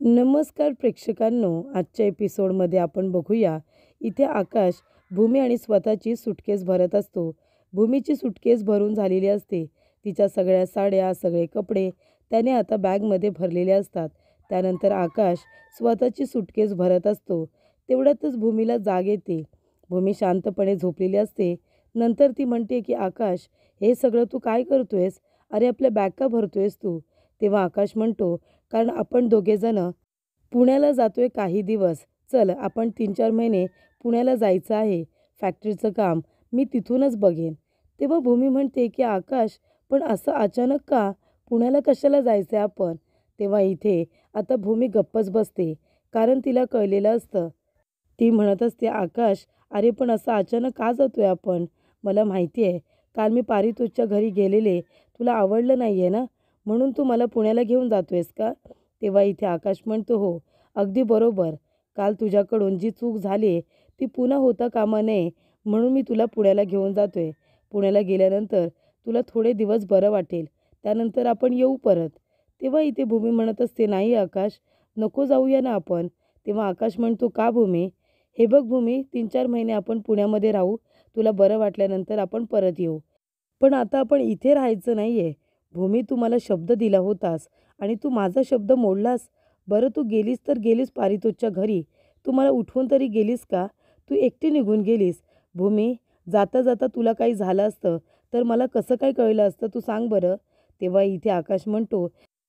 नमस्कार प्रेक्षकांनो, आजच्या एपिसोडमध्ये आपण बघूया. इथे आकाश भूमी आणि स्वतःची सुटकेस भरत असतो. भूमीची सुटकेस भरून झालेली असते. तिच्या सगळ्या साड्या, सगळे कपडे त्याने आता बॅगमध्ये भरलेले असतात. त्यानंतर आकाश स्वतःची सुटकेस भरत असतो. तेवढ्यातच भूमीला जाग येते. भूमी शांतपणे झोपलेली असते. नंतर ती म्हणते की आकाश, हे सगळं तू काय करतोयस? अरे आपल्या बॅग का भरतोयस तू? तेव्हा आकाश म्हणतो, कारण आपण दोघेजण पुण्याला जातोय काही दिवस. चल आपण 3-4 महिने पुण्याला जायचं आहे. फॅक्टरीचं काम मी तिथूनच बघेन. तेव्हा भूमी म्हणते की आकाश, पण असं अचानक का? पुण्याला कशाला जायचं आहे आपण? तेव्हा इथे आता भूमी गप्पच बसते. कारण तिला कळलेलं असतं. ती म्हणत असते, आकाश अरे पण असं अचानक का जातोय आपण? मला माहिती आहे, काल मी पारितोषच्या घरी गेलेले, तुला आवडलं नाही आहे ना, म्हणून तू मला पुण्याला घेऊन जातोयस का? तेव्हा इथे आकाश म्हणतो, हो अगदी बरोबर. काल तुझ्याकडून जी चूक झाली आहे ती पुन्हा होता कामा नये, म्हणून मी तुला पुण्याला घेऊन जातोय. पुण्याला गेल्यानंतर तुला थोडे दिवस बरं वाटेल, त्यानंतर आपण येऊ परत. तेव्हा इथे भूमी म्हणत असते, नाही आकाश, नको जाऊया ना आपण. तेव्हा आकाश म्हणतो, का भूमी? हे बघ भूमी, 3-4 महिने आपण पुण्यामध्ये राहू. तुला बरं वाटल्यानंतर आपण परत येऊ. पण आता आपण इथे राहायचं नाही आहे. भूमी, तू मला शब्द दिला होतास आणि तू माझा शब्द मोडलास. बरं तू गेलीस तर गेलीस पारितोषच्या घरी. तू मला उठवून तरी गेलीस का? तू एकटी निघून गेलीस. भूमी, जाता जाता तुला काही झालं असतं तर मला कसं काय कळलं असतं, तू सांग बरं. तेव्हा इथे आकाश म्हणतो,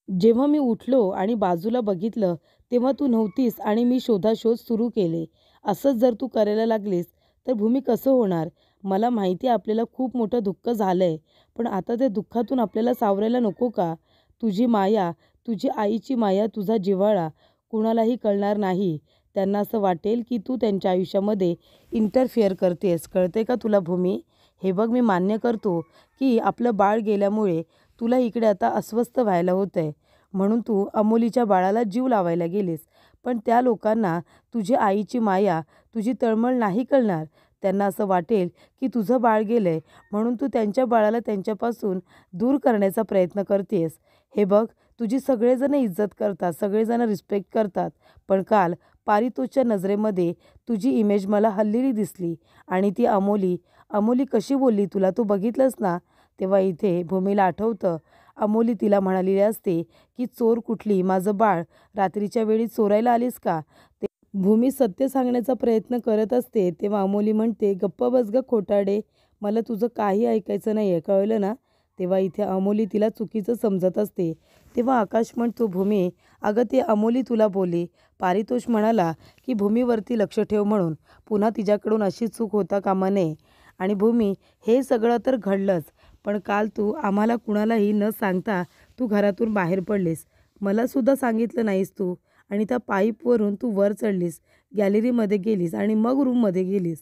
जेव्हा मी उठलो आणि बाजूला बघितलं तेव्हा तू नव्हतीस आणि मी शोधाशोध सुरू केले. असंच जर तू करायला लागलीस तर भूमी कसं होणार? मला माहिती आहे आपल्याला खूप मोठं दुःख झालं आहे, पण आता त्या दुःखातून आपल्याला सावरायला नको का? तुझी माया, तुझी आईची माया, तुझा जिव्हाळा कुणालाही कळणार नाही. त्यांना असं वाटेल की तू त्यांच्या आयुष्यामध्ये इंटरफिअर करतेस. कळते का तुला भूमी? हे बघ, मी मान्य करतो की आपलं बाळ गेल्यामुळे तुला इकडे आता अस्वस्थ व्हायला होतं आहे, म्हणून तू अमोलीच्या बाळाला जीव लावायला गेलीस. पण त्या लोकांना तुझी आईची माया, तुझी तळमळ नाही कळणार. त्यांना असं वाटेल की तुझं बाळ गेलं आहे, म्हणून तू त्यांच्या बाळाला त्यांच्यापासून दूर करण्याचा प्रयत्न करतेस. हे बघ, तुझी सगळेजण इज्जत करतात, सगळेजण रिस्पेक्ट करतात. पण काल पारितोषच्या नजरेमध्ये तुझी इमेज मला हललेली दिसली आणि ती अमोली, अमोली कशी बोलली तुला, तू बघितलंस ना? तेव्हा इथे भूमीला आठवतं, अमोली तिला म्हणालेली असते की चोर कुठली, माझं बाळ रात्रीच्या वेळी चोरायला आलीस का? ते भूमी सत्य सांगण्याचा प्रयत्न करत असते. तेव्हा अमोली म्हणते, गप्प बस ग खोटाडे, मला तुझं काही ऐकायचं नाही आहे, कळलं ना? तेव्हा इथे अमोली तिला चुकीचं समजत असते. तेव्हा आकाश म्हणतो, भूमी अगं ते अमोली तुला बोलली, पारितोष म्हणाला की भूमीवरती लक्ष ठेव म्हणून, पुन्हा तिच्याकडून अशी चूक होता कामा नये. आणि भूमी, हे सगळं तर घडलंच, पण काल तू आम्हाला कुणालाही न सांगता तू घरातून बाहेर पडलीस. मला सुद्धा सांगितलं नाहीस तू. आणि त्या पाईपवरून तू वर चढलीस, गॅलरीमध्ये गेलीस आणि मग रूममध्ये गेलीस.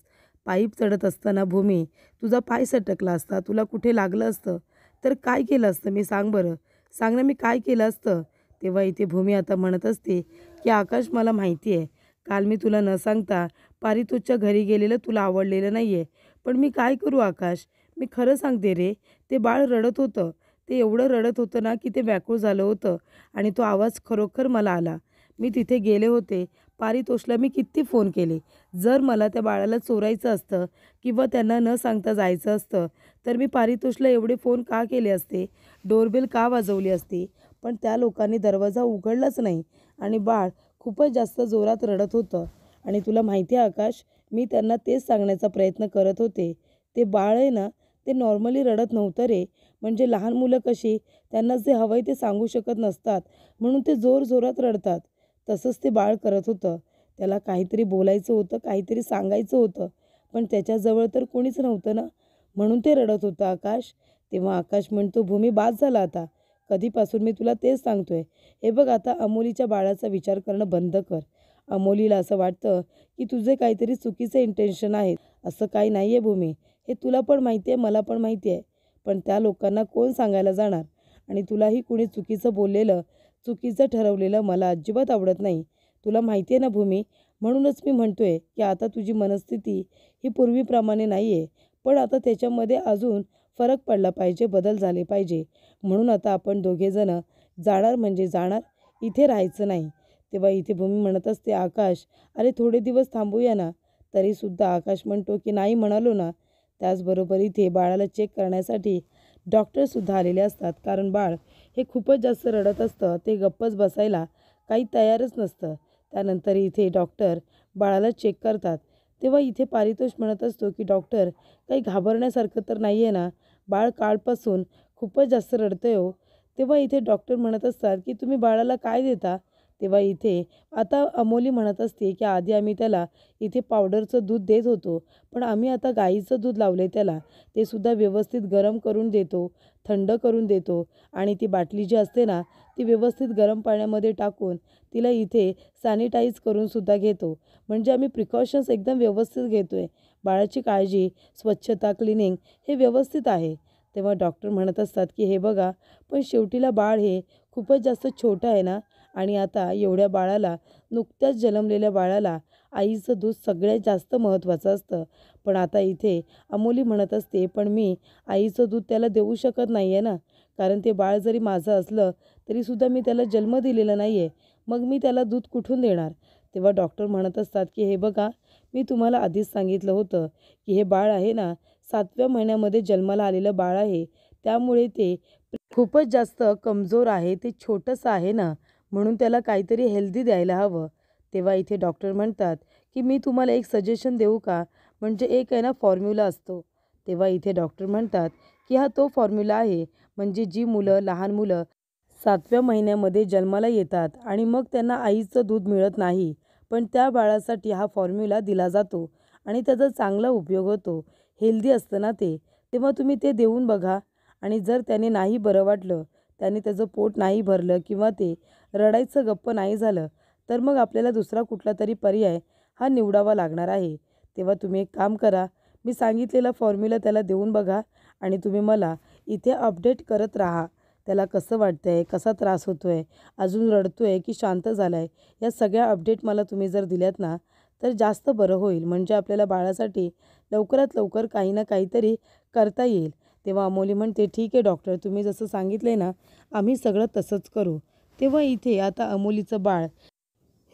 पाईप चढत असताना भूमी, तुझा पाय सटकला असता, तुला कुठे लागलं असतं तर काय केलं असतं मी, सांग बरं. सांग ना, मी काय केलं असतं? तेव्हा इथे भूमी आता म्हणत असते की आकाश, मला माहिती आहे, काल मी तुला न सांगता पारितोषच्या घरी गेलेलं तुला आवडलेलं नाही आहे. पण मी काय करू आकाश? मी खरं सांगते रे, ते बाळ रडत होतं. ते एवढं रडत होतं ना की ते व्याकुळ झालं होतं आणि तो आवाज खरोखर मला आला. मी तिथे गेले होते. पारितोषला मी किती फोन केले. जर मला त्या बाळाला चोरायचं असतं किंवा त्यांना न सांगता जायचं असतं तर मी पारितोषला एवढे फोन का केले असते, डोरबेल का वाजवली असती? पण त्या लोकांनी दरवाजा उघडलाच नाही आणि बाळ खूपच जास्त जोरात रडत होतं. आणि तुला माहिती आहे आकाश, मी त्यांना तेच सांगण्याचा प्रयत्न करत होते. ते बाळ आहे ना, ते नॉर्मली रडत नव्हतं रे. म्हणजे लहान मुलं कशी त्यांना जे हवं आहे ते सांगू शकत नसतात, म्हणून ते जोरजोरात रडतात. तसंच ते बाळ करत होतं. त्याला काहीतरी बोलायचं होतं, काहीतरी सांगायचं होतं, पण त्याच्याजवळ तर कोणीच नव्हतं ना, म्हणून ते रडत होतं आकाश. तेव्हा आकाश म्हणतो, भूमी बास झाला आता. कधीपासून मी तुला तेच सांगतोय. हे बघ, आता अमोलीच्या बाळाचा विचार करणं बंद कर. अमोलीला असं वाटतं की तुझे काहीतरी चुकीचे इंटेन्शन आहेत. असं काही नाही आहे भूमी, हे तुला पण माहिती आहे, मला पण माहिती आहे. पण त्या लोकांना कोण सांगायला जाणार? आणि तुलाही कुणी चुकीचं बोललेलं, चुकीचं ठरवलेलं मला अजिबात आवडत नाही. तुला माहिती आहे ना भूमी, म्हणूनच मी म्हणतोय की आता तुझी मनस्थिती ही पूर्वीप्रमाणे नाही आहे. पण आता त्याच्यामध्ये अजून फरक पडला पाहिजे, बदल झाले पाहिजे. म्हणून आता आपण दोघेजणं जाणार म्हणजे जाणार, इथे राहायचं नाही. तेव्हा इथे भूमी म्हणत असते, आकाश अरे थोडे दिवस थांबूया ना. तरीसुद्धा आकाश म्हणतो की नाही म्हणालो ना. त्याचबरोबर इथे बाळाला चेक करण्यासाठी डॉक्टरसुद्धा आलेले असतात, कारण बाळ हे खूपच जास्त रडत असतं. ते गप्पच बसायला काही तयारच नसतं. त्यानंतर इथे डॉक्टर बाळाला चेक करतात. तेव्हा इथे पारितोष म्हणत असतो की डॉक्टर काही घाबरण्यासारखं तर नाही आहे ना, बाळ कालपासून खूपच जास्त रडतंय हो. तेव्हा इथे डॉक्टर म्हणत असतात की तुम्ही बाळाला काय देता. तेव्हा इथे आता अमोली म्हणत असते की आधी आम्ही त्याला इथे पावडरचं दूध देत होतो, पण आम्ही आता गाईचं दूध लावले त्याला. ते सुद्धा व्यवस्थित गरम करून देतो, थंड करून देतो आणि ती बाटली जी असते ना, ती व्यवस्थित गरम पाण्यामध्ये टाकून तिला इथे सॅनिटाईज करून सुद्धा घेतो. म्हणजे आम्ही प्रिकॉशन्स एकदम व्यवस्थित घेतो आहे. बाळाची काळजी, स्वच्छता, क्लिनिंग हे व्यवस्थित आहे. तेव्हा डॉक्टर म्हणत असतात की हे बघा, पण शेवटीला बाळ हे खूपच जास्त छोटं आहे ना, आणि आता एवढ्या बाळाला, नुकत्याच जन्मलेल्या बाळाला आईचं दूध सगळ्यात जास्त महत्त्वाचं असतं. पण आता इथे अमोली म्हणत असते, पण मी आईचं दूध त्याला देऊ शकत नाही आहे ना, कारण ते बाळ जरी माझं असलं तरीसुद्धा मी त्याला जन्म दिलेला नाही आहे. मग मी त्याला दूध कुठून देणार. तेव्हा डॉक्टर म्हणत असतात की हे बघा, मी तुम्हाला आधीच सांगितलं होतं की हे बाळ आहे ना, 7व्या महिन्यामध्ये जन्माला आलेलं बाळ आहे. त्यामुळे ते खूपच जास्त कमजोर आहे. ते छोटंसं आहे ना, म्हणून त्याला काहीतरी हेल्दी द्यायला हवं. तेव्हा इथे डॉक्टर म्हणतात की मी तुम्हाला एक सजेशन देऊ का. म्हणजे एक आहे ना फॉर्म्युला असतो. तेव्हा इथे डॉक्टर म्हणतात की हा तो फॉर्म्युला आहे. म्हणजे जी मुलं, लहान मुलं 7व्या महिन्यामध्ये जन्माला येतात आणि मग त्यांना आईचं दूध मिळत नाही, पण त्या बाळासाठी हा फॉर्म्युला दिला जातो आणि त्याचा चांगला उपयोग होतो. हेल्दी असतं ना ते. तेव्हा तुम्ही ते देऊन बघा, आणि जर त्याने नाही बरं वाटलं, त्याने त्याचं पोट नाही भरलं किंवा ते रडायचं गप्प नाही झालं, तर मग आपल्याला दुसरा कुठला तरी पर्याय हा निवडावा लागणार आहे. तेव्हा तुम्ही एक काम करा, मी सांगितलेला फॉर्म्युला त्याला देऊन बघा आणि तुम्ही मला इथे अपडेट करत राहा. त्याला कसं वाटतंय, कसा त्रास होतोय, अजून रडतोय की शांत झालाय, या सगळ्या अपडेट मला तुम्ही जर दिल्यात ना, तर जास्त बरं होईल. म्हणजे आपल्याला बाळासाठी लवकरात लवकर काही ना काहीतरी करता येईल. तेव्हा अमोली म्हणते, ठीक आहे डॉक्टर, तुम्ही जसं सांगितलंय ना, आम्ही सगळं तसंच करू. तेव्हा इथे आता अमोलीचं बाळ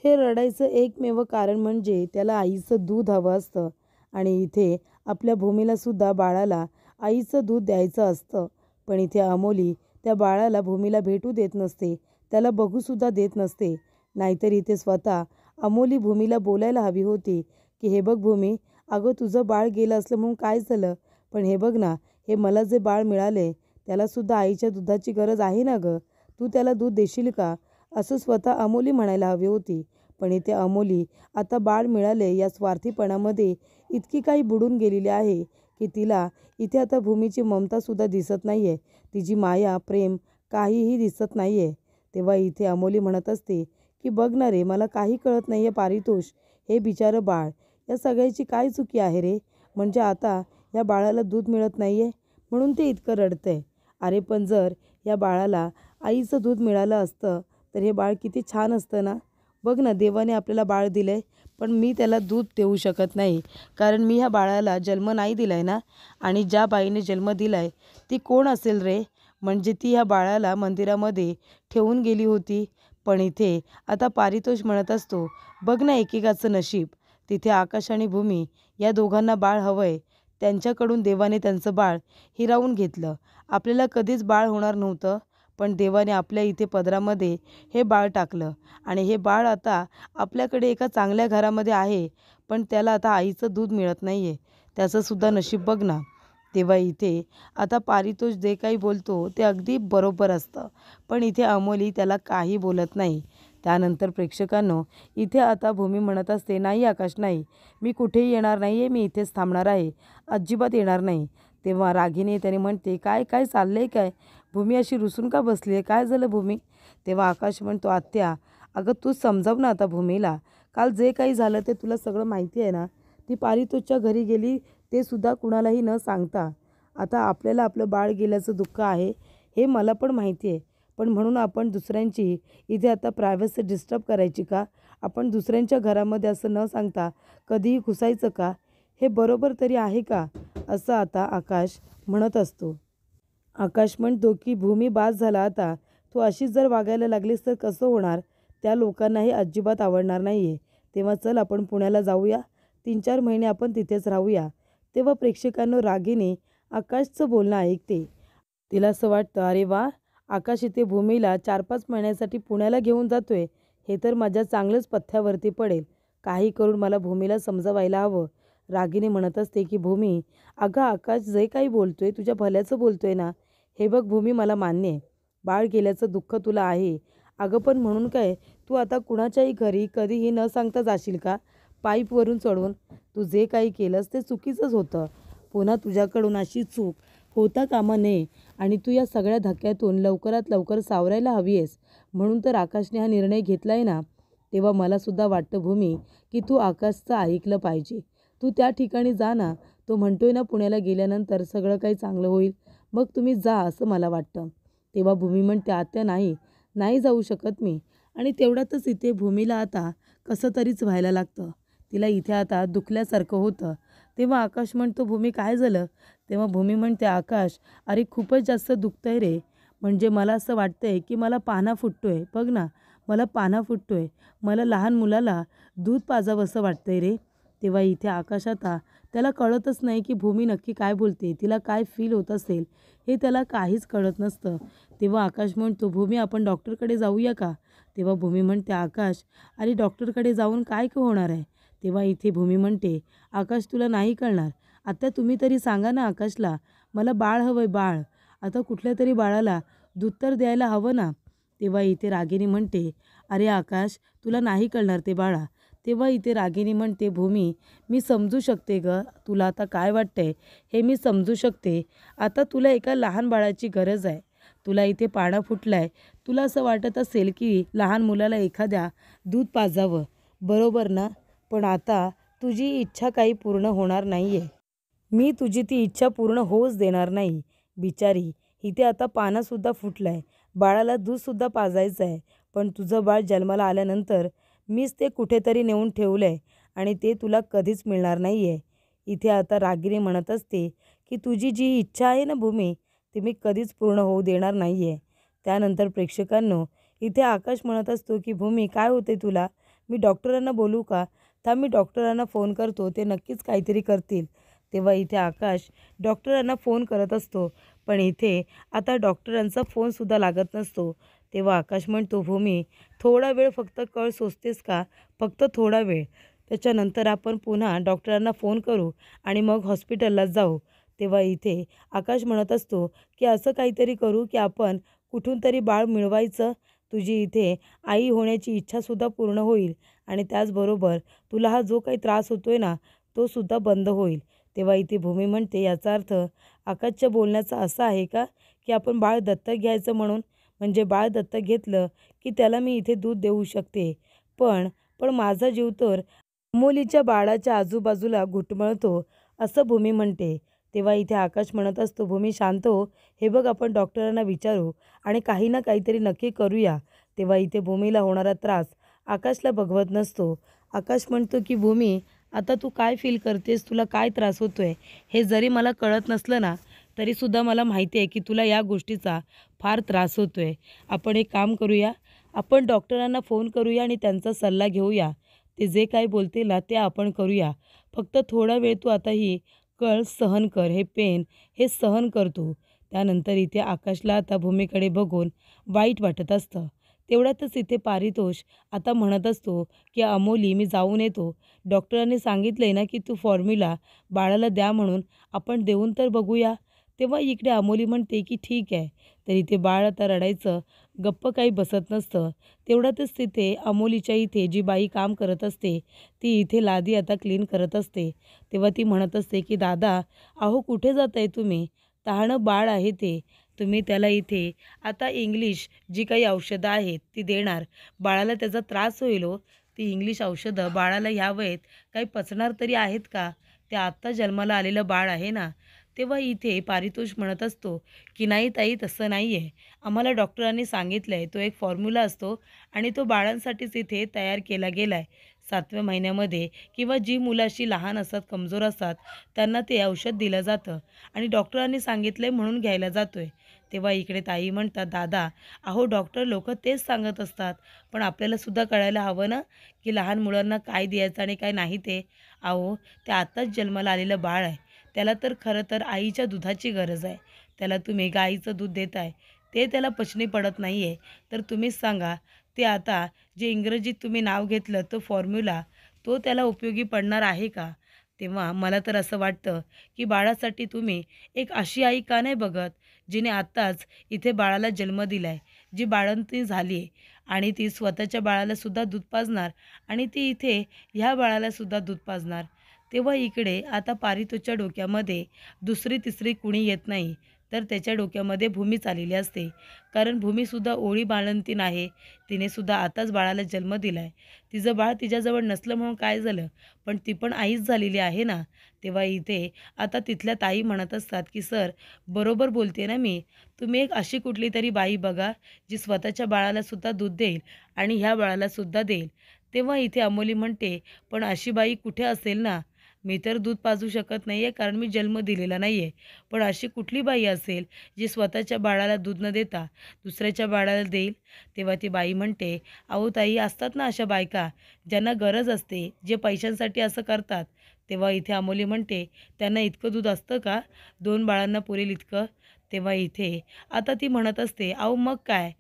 हे रडायचं एकमेव कारण म्हणजे त्याला आईचं दूध हवं असतं, आणि इथे आपल्या भूमीलासुद्धा बाळाला आईचं दूध द्यायचं असतं. पण इथे अमोली त्या बाळाला भूमीला भेटू देत नसते, त्याला बघूसुद्धा देत नसते. नाहीतर इथे स्वतः अमोली भूमीला बोलायला हवी होती की हे बघ भूमी, अगं तुझं बाळ गेलं असलं म्हणून काय झालं, पण हे बघ ना, हे मला जे बाळ मिळाले त्यालासुद्धा आईच्या दुधाची गरज आहे ना गं, तू त्याला दूध देशील का, असं स्वतः अमोली म्हणायला हवी होती. पण इथे अमोली आता बाळ मिळाले या स्वार्थीपणामध्ये इतकी काही बुडून गेलेली आहे की तिला इथे आता भूमीची ममतासुद्धा दिसत नाही आहे. तिची माया, प्रेम काहीही दिसत नाही आहे. तेव्हा इथे अमोली म्हणत असते की बघ ना रे, मला काही कळत नाही आहे पारितोष, हे बिचारं बाळ, या सगळ्याची काय चुकी आहे रे. म्हणजे आता या बाळाला दूध मिळत नाही आहे म्हणून ते इतकं रडतंय. अरे पण जर या बाळाला आईचं दूध मिळालं असतं तर हे बाळ किती छान असतं ना. बघ ना, देवाने आपल्याला बाळ दिलं आहे, पण मी त्याला दूध देऊ शकत नाही, कारण मी ह्या बाळाला जन्म नाही दिला आहे ना. आणि ज्या बाईने जन्म दिला आहे ती कोण असेल रे. म्हणजे ती ह्या बाळाला मंदिरामध्ये ठेवून गेली होती. पण इथे आता पारितोष म्हणत असतो, बघ ना एकेकाचं नशीब. तिथे आकाश आणि भूमी या दोघांना बाळ हवं आहे. त्यांच्याकडून देवाने त्यांचं बाळ हिरावून घेतलं. आपल्याला कधीच बाळ होणार नव्हतं, पण देवाने आपल्या इथे पदरामध्ये हे बाळ टाकलं, आणि हे बाळ आता आपल्याकडे एका चांगल्या घरामध्ये आहे, पण त्याला आता आईचं दूध मिळत नाही आहे. त्याचंसुद्धा नशीब बघ ना. तेव्हा इथे आता पारितोष जे काही बोलतो ते अगदी बरोबर असतं, पण इथे अमोली त्याला काही बोलत नाही. त्यानंतर प्रेक्षकांनो, इथे आता भूमी म्हणत असते, नाही आकाश नाही, मी कुठेही येणार नाही आहे, मी इथेच थांबणार आहे, अजिबात येणार नाही. तेव्हा रागिनी त्याने म्हणते, काय काय चाललंय काय, भूमी अशी रुसून का बसली आहे, काय झालं भूमी. तेव्हा आकाश म्हणतो, आत्या अगं तूच समजाव ना आता भूमीला, काल जे काही झालं ते तुला सगळं माहिती आहे ना. ती पारितोषच्या घरी गेली, ते सुद्धा कुणालाही न सांगता. आता आपल्याला आपलं बाळ गेल्याचं दुःख आहे हे मला पण माहिती आहे, पण म्हणून आपण दुसऱ्यांची इथे आता प्रायव्हसी डिस्टर्ब करायची का. आपण दुसऱ्यांच्या घरामध्ये असं न सांगता कधीही घुसायचं का, हे बरोबर तरी आहे का, असं आता आकाश म्हणत असतो. आकाश म्हणतो की भूमी बास झाला आता, तू अशीच जर वागायला लागलीस तर कसं होणार. त्या लोकांना हे अजिबात आवडणार नाही आहे. तेव्हा चल आपण पुण्याला जाऊया, 3-4 महिने आपण तिथेच राहूया. तेव्हा प्रेक्षकांनो रागिनी आकाशचं बोलणं ऐकते. तिला असं वाटतं, अरे वा, आकाश इथे भूमीला 4-5 महिन्यासाठी पुण्याला घेऊन जातोय. हे तर माझ्या चांगलंच पथ्यावरती पडेल. काही करून मला भूमीला समजवायला हवं. रागिनी म्हणत असते की भूमी, अगं आकाश जे काही बोलतोय तुझ्या भल्याचं बोलतोय ना. हे बघ भूमी, मला मान्य आहे, बाळ गेल्याचं दुःख तुला आहे. अगं पण म्हणून काय तू आता कुणाच्याही घरी कधीही न सांगता जाशील का, पाईपवरून चढून? तू जे काही केलंस ते चुकीचंच होतं. पुन्हा तुझ्याकडून अशी चूक होता कामा नये आणि तू या सगळ्या धक्क्यातून लवकरात लवकर सावरायला हवी आहेस. म्हणून तर आकाशने हा निर्णय घेतला आहे ना. तेव्हा मलासुद्धा वाटतं भूमी की तू आकाशचं ऐकलं पाहिजे. तू त्या ठिकाणी जा ना. तो म्हणतोय ना पुण्याला गेल्यानंतर सगळं काही चांगलं होईल. मग तुम्ही जा असं मला वाटतं. तेव्हा भूमी म्हणते, आत्या नाही, नाही जाऊ शकत मी. आणि तेवढ्यातच इथे भूमीला आता कसं तरीच व्हायला लागतं. तिला इथे आता दुखल्यासारखं होतं. तेव्हा आकाश म्हणतो, भूमी काय झालं? तेव्हा भूमी म्हणते, आकाश अरे खूपच जास्त दुखतंय रे. म्हणजे मला असं वाटतंय की मला पान्हा फुटतोय. बघ ना, मला पान्हा फुटतोय. मला लहान मुलाला दूध पाजावंसं वाटतंय रे. तेव्हा इथे आकाश आता त्याला कळतच नाही की भूमी नक्की काय बोलते, तिला काय फील होत असेल हे त्याला काहीच कळत नसतं. तेव्हा आकाश म्हणतो, भूमी आपण डॉक्टरकडे जाऊया का? तेव्हा भूमी म्हणते, आकाश अरे डॉक्टरकडे जाऊन काय होणार आहे? तेव्हा इथे भूमी म्हणते, आकाश तुला नाही कळणार. आता तुम्ही तरी सांगा ना आकाशला, मला बाळ हवं आहे, बाळ. आता कुठल्या तरी बाळाला दूध तर द्यायला हवं ना. तेव्हा इथे रागिनी म्हणते, अरे आकाश तुला नाही कळणार ते बाळा. तेव्हा इथे रागिनी म्हणते, भूमी मी समजू शकते ग, तुला आता काय वाटतंय हे मी समजू शकते. आता तुला एका लहान बाळाची गरज आहे. तुला इथे पाळणा फुटलाय. तुला असं वाटत असेल की लहान मुलाला एखाद्या दूध पाजावं, बरोबर ना? पण आता तुझी इच्छा काही पूर्ण होणार नाही आहे. मी तुझी ती इच्छा पूर्ण होऊच देणार नाही. बिचारी, इथे आता पानासुद्धा फुटलाय, बाळाला दूधसुद्धा पाजायचं आहे. पण तुझं बाळ जन्माला आल्यानंतर मीच ते कुठेतरी नेऊन ठेवलं आहे आणि ते तुला कधीच मिळणार नाही आहे. इथे आता रागिनी म्हणत असते की तुझी जी इच्छा आहे ना भूमी, ती मी कधीच पूर्ण होऊ देणार नाही आहे. त्यानंतर प्रेक्षकांनो इथे आकाश म्हणत असतो की भूमी काय होते तुला? मी डॉक्टरांना बोलू का? थांब, मी डॉक्टरांना फोन करतो, ते नक्कीच काहीतरी करतील. तेव्हा इथे आकाश डॉक्टरांना फोन करत असतो. पण इथे आता डॉक्टरांचा फोनसुद्धा लागत नसतो. तेव्हा आकाश म्हणतो, भूमी थोडा वेळ फक्त कळ सोचतेस का? फक्त थोडा वेळ. त्याच्यानंतर आपण पुन्हा डॉक्टरांना फोन करू आणि मग हॉस्पिटलला जाऊ. तेव्हा इथे आकाश म्हणत असतो की असं काहीतरी करू की आपण कुठून तरी बाळ मिळवायचं. तुझी इथे आई होण्याची इच्छासुद्धा पूर्ण होईल आणि त्याचबरोबर तुला हा जो काही त्रास होतोय ना, तो सुद्धा बंद होईल. तेव्हा इथे भूमी म्हणते, याचा अर्थ आकाशच्या बोलण्याचा असा आहे का की आपण बाळ दत्तक घ्यायचं म्हणून? म्हणजे बाळ दत्तक घेतलं की त्याला मी इथे दूध देऊ शकते. पण पण माझा जीव तर अमोलीच्या बाळाच्या आजूबाजूला घुटमळतो, असं भूमी म्हणते. तेव्हा इथे आकाश म्हणत असतो, भूमी शांत हो. हे बघ आपण डॉक्टरांना विचारू आणि काही ना काहीतरी नक्की करूया. तेव्हा इथे भूमीला होणारा त्रास आकाशला बघवत नसतो. आकाश म्हणतो की भूमी आता तू काय फील करतेस, तुला काय त्रास होतोय हे जरी मला कळत नसलं ना, तरीसुद्धा मला माहिती आहे की तुला या गोष्टीचा फार त्रास होतोय. आपण एक काम करूया, आपण डॉक्टरांना फोन करूया आणि त्यांचा सल्ला घेऊया. ते जे काही बोलतील ना ते आपण करूया. फक्त थोडा वेळ तू आता ही कळ सहन कर, हे पेन हे सहन कर तू. त्यानंतर इथे आकाशला आता भूमीकडे बघून वाईट वाटत असतं. तेवढ्यातच इथे पारितोष आता म्हणत असतो की अमोली मी जाऊन येतो. डॉक्टरांनी सांगितलंय ना की तू फॉर्म्युला बाळाला द्या म्हणून, आपण देऊन तर बघूया. तेव्हा इकडे अमोली म्हणते की ठीक आहे. तर इथे बाळ आता रडायचं गप्प काही बसत नसतं. तेवढ्यातच तिथे अमोलीच्या इथे जी बाई काम करत असते ती इथे लादी आता क्लीन करत असते. तेव्हा ती म्हणत असते की दादा, अहो कुठे जात आहे तुम्ही? तहानं बाळ आहे ते. तुम्ही त्याला इथे आता इंग्लिश जी काही औषधं आहेत ती देणार. बाळाला त्याचा त्रास होईल हो. ती इंग्लिश औषधं बाळाला ह्या वयात काही पचणार तरी आहेत का? ते आत्ता जन्माला आलेलं बाळ आहे ना. तेव्हा इथे पारितोष म्हणत असतो की नाही ताई, तसं नाही आहे. आम्हाला डॉक्टरांनी सांगितलं आहे तो एक फॉर्म्युला असतो आणि तो बाळांसाठीच इथे तयार केला गेला आहे. 7व्या महिन्यामध्ये किंवा जी मुलं अशी लहान असतात, कमजोर असतात, त्यांना ते औषध दिलं जातं आणि डॉक्टरांनी सांगितलं आहे म्हणून घ्यायला जातो आहे. तेव्हा इकडे ताई म्हणतात, दादा अहो डॉक्टर लोक तेच सांगत असतात, पण आपल्याला सुद्धा कळायला हवं ना की लहान मुलांना काय द्यायचं आणि काय नाही ते. अहो ते आत्ताच जन्माला आलेलं बाळ आहे, त्याला तर खरं तर आईच्या दुधाची गरज आहे. त्याला तुम्ही गाईचं दूध देताय, ते त्याला पचनी पडत नाही आहे. तर तुम्हीच सांगा, ते आता जे इंग्रजीत तुम्ही नाव घेतलं तो फॉर्म्युला, तो त्याला उपयोगी पडणार आहे का? तेव्हा मला तर असं वाटतं की बाळासाठी तुम्ही एक अशी आई का नाही बघत, जिने आत्ताच इथे बाळाला जन्म दिला आहे, जी बाळंतीण झाली आहे आणि ती स्वतःच्या बाळालासुद्धा दूध पाजणार आणि ती इथे ह्या बाळालासुद्धा दूध पाजणार. तेव्हा इकडे आता पारितोषच्या डोक्यामध्ये दुसरी तिसरी कुणी येत नाही, तर त्याच्या डोक्यामध्ये भूमीच आलेली असते. कारण भूमीसुद्धा ओळी बाळंतीण आहे. तिनेसुद्धा आताच बाळाला जन्म दिला आहे. तिचं बाळ तिच्याजवळ नसलं म्हणून काय झालं, पण ती पण आईच झालेली आहे ना. तेव्हा इथे आता तिथल्या ताई म्हणत असतात की सर बरोबर बोलते ना मी, तुम्ही एक अशी कुठली तरी बाई बघा जी स्वतःच्या बाळालासुद्धा दूध देईल आणि ह्या बाळालासुद्धा देईल. तेव्हा इथे अमोली म्हणते, पण अशी बाई कुठे असेल ना, मी तर दूध पाजू शकत नाही आहे कारण मी जन्म दिलेला नाही आहे. पण अशी कुठली बाई असेल जी स्वतःच्या बाळाला दूध न देता दुसऱ्याच्या बाळाला देईल? तेव्हा ती बाई म्हणते, अहो ताई असतात ना अशा बायका, ज्यांना गरज असते, जे पैशांसाठी असं करतात. तेव्हा इथे अमोली म्हणते, त्यांना इतकं दूध असतं का 2 बाळांना पुरेल इतकं? तेव्हा इथे आता ती म्हणत असते, अहो मग काय,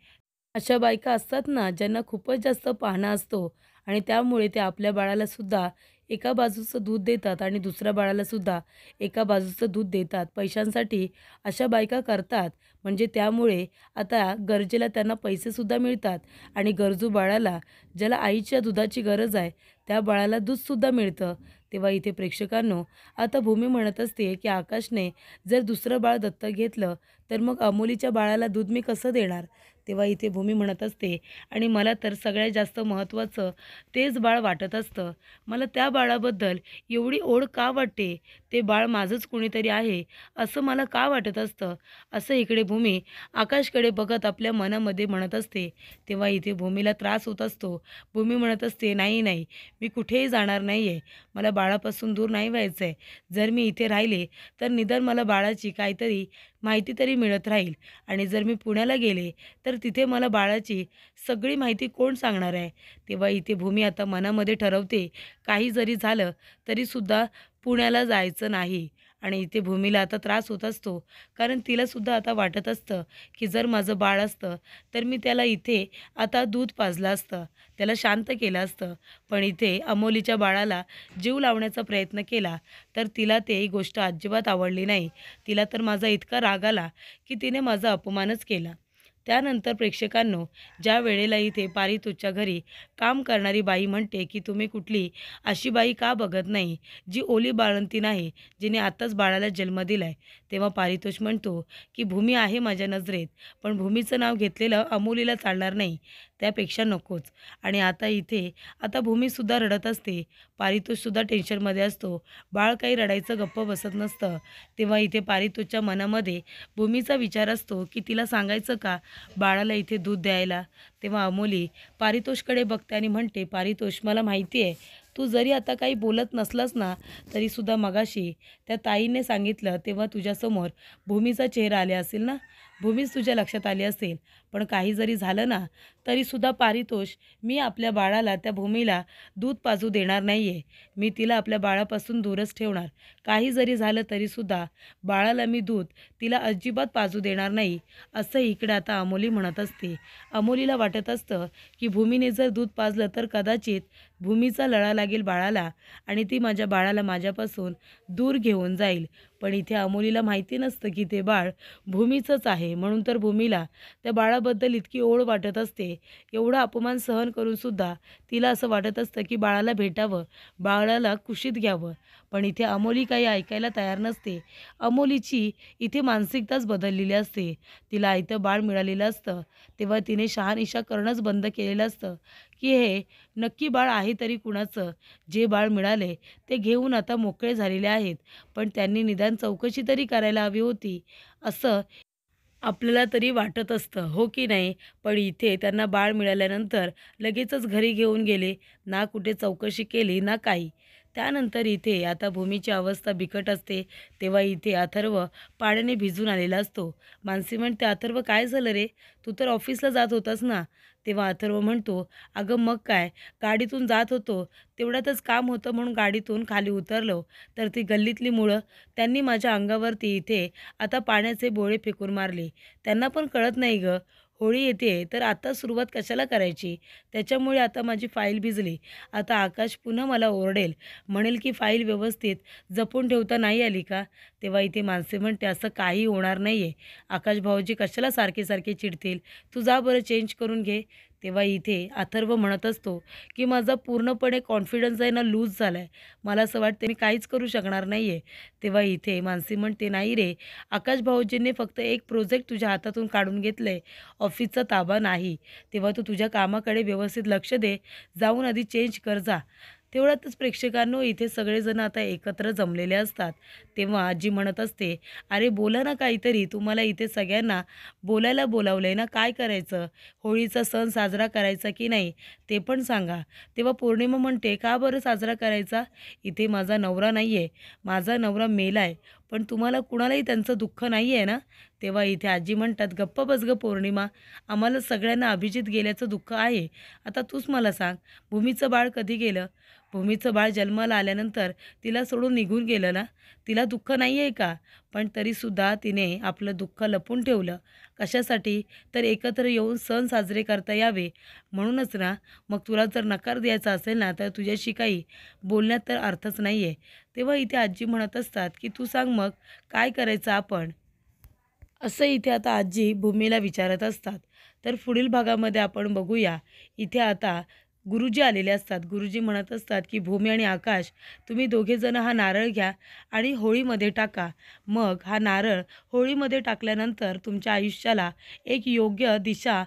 अशा बायका असतात ना ज्यांना खूपच जास्त पाहणा असतो आणि त्यामुळे ते आपल्या बाळालासुद्धा एका बाजूचं दूध देतात आणि दुसऱ्या बाळालासुद्धा एका बाजूचं दूध देतात. पैशांसाठी अशा बायका करतात. म्हणजे त्यामुळे आता गरजेला त्यांना पैसेसुद्धा मिळतात आणि गरजू बाळाला, ज्याला आईच्या दुधाची गरज आहे, त्या बाळाला दूधसुद्धा मिळतं. तेव्हा इथे प्रेक्षकांनो, आता भूमी म्हणत असते की आकाशने जर दुसरं बाळ दत्तक घेतलं तर मग अमोलीच्या बाळाला दूध मी कसं देणार? तेव्हा इथे भूमी म्हणत असते, आणि मला तर सगळ्यात जास्त महत्त्वाचं तेच बाळ वाटत असतं. मला त्या बाळाबद्दल एवढी ओढ का वाटते? ते बाळ माझंच कुणीतरी आहे असं मला का वाटत असतं? असं इकडे भूमी आकाशकडे बघत आपल्या मनामध्ये म्हणत असते. तेव्हा इथे भूमीला त्रास होत असतो. भूमी म्हणत असते, नाही नाही, मी कुठेही जाणार नाही आहे. मला बाळापासून दूर नाही व्हायचं आहे. जर मी इथे राहिले तर निदान मला बाळाची काहीतरी माहिती तरी मिळत राहील, आणि जर मी पुण्याला गेले तर तिथे मला बाळाची सगळी माहिती कोण सांगणार आहे? तेव्हा इथे भूमी आता मनामध्ये ठरवते, काही जरी झालं तरीसुद्धा पुण्याला जायचं नाही. आणि इथे भूमीला आता त्रास होत असतो, कारण तिलासुद्धा आता वाटत असतं की जर माझं बाळ असतं तर मी त्याला इथे आता दूध पाजलं असतं, त्याला शांत केलं असतं. पण इथे अमोलीच्या बाळाला जीव लावण्याचा प्रयत्न केला तर तिला ते ही गोष्ट अजिबात आवडली नाही. तिला तर माझा इतका राग आला की तिने माझा अपमानच केला. त्यानंतर प्रेक्षकांनो, ज्या वेळेला इथे पारितोषच्या घरी काम करणारी बाई म्हणते की तुम्ही कुठली अशी बाई का बघत नाही जी ओली बाळंतीण आहे, जिने आत्ताच बाळाला जन्म दिलाय, तेव्हा पारितोष म्हणतो की भूमी आहे माझ्या नजरेत, पण भूमीचं नाव घेतलेलं अमोलीला चालणार नाही, त्यापेक्षा नकोच. आणि आता इथे आता भूमीसुद्धा रडत असते, पारितोषसुद्धा टेन्शनमध्ये असतो. बाळ काही रडायचं गप्प बसत नसतं. तेव्हा इथे पारितोषच्या मनामध्ये भूमीचा विचार असतो की तिला सांगायचं का बाळाला इथे दूध द्यायला? तेव्हा अमोली पारितोषकडे बघते आणि म्हणते, पारितोष मला माहिती आहे, तू जरी आता काही बोलत नसलास ना तरीसुद्धा मगाशी त्या ताईने सांगितलं तेव्हा तुझ्यासमोर भूमीचा चेहरा आले असेल ना, भूमीच तुझ्या लक्षात आली असेल. पण काही जरी झालं ना तरीसुद्धा पारितोष, मी आपल्या बाळाला त्या भूमीला दूध पाजू देणार नाही आहे. मी तिला आपल्या बाळापासून दूरच ठेवणार. काही जरी झालं तरीसुद्धा बाळाला मी दूध तिला अजिबात पाजू देणार नाही, असं इकडे आता अमोली म्हणत असते. अमोलीला वाटत असतं की भूमीने जर दूध पाजलं तर कदाचित भूमीचा लळा लागेल बाळाला आणि ती माझ्या बाळाला माझ्यापासून दूर घेऊन जाईल. पण इथे अमोलीला माहिती नसतं की ते बाळ भूमीचंच आहे. म्हणून तर भूमीला त्या बाळाबद्दल इतकी ओढ वाटत असते. एवढा अपमान सहन करूनसुद्धा तिला असं वाटत असतं की बाळाला भेटावं, बाळाला कुशीत घ्यावं. पण इथे अमोली काही ऐकायला तयार नसते. अमोलीची इथे मानसिकताच बदललेली असते. तिला आयतं बाळ मिळालेलं असतं तेव्हा तिने शहानिशा करणंच बंद केलेलं असतं की हे नक्की बाळ आहे तरी कुणाचं? जे बाळ मिळाले ते घेऊन आता मोकळे झालेले आहेत, पण त्यांनी निदान चौकशी तरी करायला हवी होती, असं आपल्याला तरी वाटत असतं, हो की नाही? पण इथे त्यांना बाळ मिळाल्यानंतर लगेचच घरी घेऊन गेले, ना कुठे चौकशी केली ना काही. त्यानंतर इथे आता भूमीची अवस्था बिकट असते. तेव्हा इथे अथर्व पाण्याने भिजून आलेला असतो. मानसी म्हणते, अथर्व काय झालं रे? तू तर ऑफिसला जात होतास ना? तेव्हा अथर्व म्हणतो, अगं मग काय, गाडीतून जात होतो, तेवढ्यातच काम होतं म्हणून गाडीतून खाली उतरलो, तर ती गल्लीतली मुलं त्यांनी माझ्या अंगावरती इथे आता पाण्याचे बोळे फेकून मारले. त्यांना पण कळत नाही गं, होळी येते तर आता सुरुवात कशाला करायची? त्याच्यामुळे आता माझी फाईल भिजली. आता आकाश पुन्हा मला ओरडेल, म्हणेल की फाईल व्यवस्थित जपून ठेवता नाही आली का? तेव्हा इथे माणसे म्हणते, असं काही होणार नाही आहे. आकाश भाऊजी कशाला सारखे सारखे चिडतील? तू जा बरं, चेंज करून घे. तेव्हा इथे अथर्व म्हणत असतो की माझा पूर्णपणे कॉन्फिडन्स आहे ना लूज झाला आहे. मला असं वाटतं मी काहीच करू शकणार नाही आहे. तेव्हा इथे मानसी म्हणते, नाही रे, आकाश भाऊजींनी फक्त एक प्रोजेक्ट तुझ्या हातातून काढून घेतलं आहे, ऑफिसचा ताबा नाही. तेव्हा तू तुझ्या कामाकडे व्यवस्थित लक्ष दे, जाऊन आधी चेंज कर जा. तेवढ्यातच प्रेक्षकांनो इथे सगळेजण आता एकत्र जमलेले असतात. तेव्हा आजी म्हणत असते, अरे बोला ना काहीतरी, तुम्हाला इथे सगळ्यांना बोलायला बोलावलं आहे ना, काय करायचं? होळीचा सण साजरा करायचा की नाही ते पण सांगा. तेव्हा पौर्णिमा म्हणते, का बरं साजरा करायचा? इथे माझा नवरा नाही आहे, माझा नवरा मेला आहे, पण तुम्हाला कुणालाही त्यांचं दुःख नाही आहे ना? तेव्हा इथे आजी म्हणतात, गप्प बस गं पौर्णिमा, आम्हाला सगळ्यांना अभिजित गेल्याचं दुःख आहे. आता तूच मला सांग, भूमीचं बाळ कधी गेलं? भूमीचं बाळ जन्माला आल्यानंतर तिला सोडून निघून गेलं ना? तिला दुःख नाही आहे का? पण तरीसुद्धा तिने आपलं दुःख लपवून ठेवलं. कशासाठी? तर एकत्र येऊन सण साजरे करता यावे म्हणूनच ना. मग तुला जर नकार द्यायचा असेल ना, तर तुझ्याशी काही बोलण्यात तर अर्थच नाही आहे. तेव्हा इथे आजी म्हणत असतात की तू सांग मग काय करायचं आपण? असं इथे आता आजी भूमीला विचारत असतात. तर पुढील भागामध्ये आपण बघूया. इथे आता गुरुजी आलेले असतात. गुरुजी म्हणत असतात की भूमी आणि आकाश, तुम्ही दोघेजण हा नारळ घ्या आणि होळीमध्ये टाका. मग हा नारळ होळीमध्ये टाकल्यानंतर तुमच्या आयुष्याला एक योग्य दिशा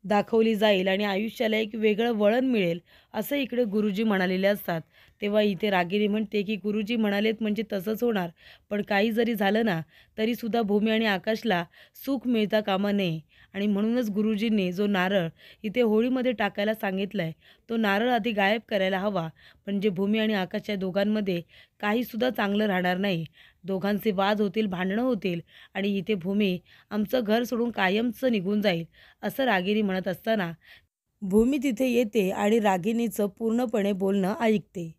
दाखवली जाईल आणि आयुष्याला एक वेगळं वळण मिळेल, असं इकडे गुरुजी म्हणालेले असतात. तेव्हा इथे रागिनी म्हणते की गुरुजी म्हणालेत म्हणजे तसंच होणार, पण काही जरी झालं ना, तरीसुद्धा भूमी आणि आकाशला सुख मिळता कामा नये आणि म्हणूनच गुरुजींनी जो नारळ इथे होळीमध्ये टाकायला सांगितलं आहे, तो नारळ आधी गायब करायला हवा. म्हणजे भूमी आणि आकाश या दोघांमध्ये काहीसुद्धा चांगलं राहणार नाही. दोघांचे वाद होतील, भांडणं होतील आणि इथे भूमी आमचं घर सोडून कायमचं निघून जाईल, असं रागिनी म्हणत असताना भूमी तिथे येते आणि रागिनीचं पूर्णपणे बोलणं ऐकते.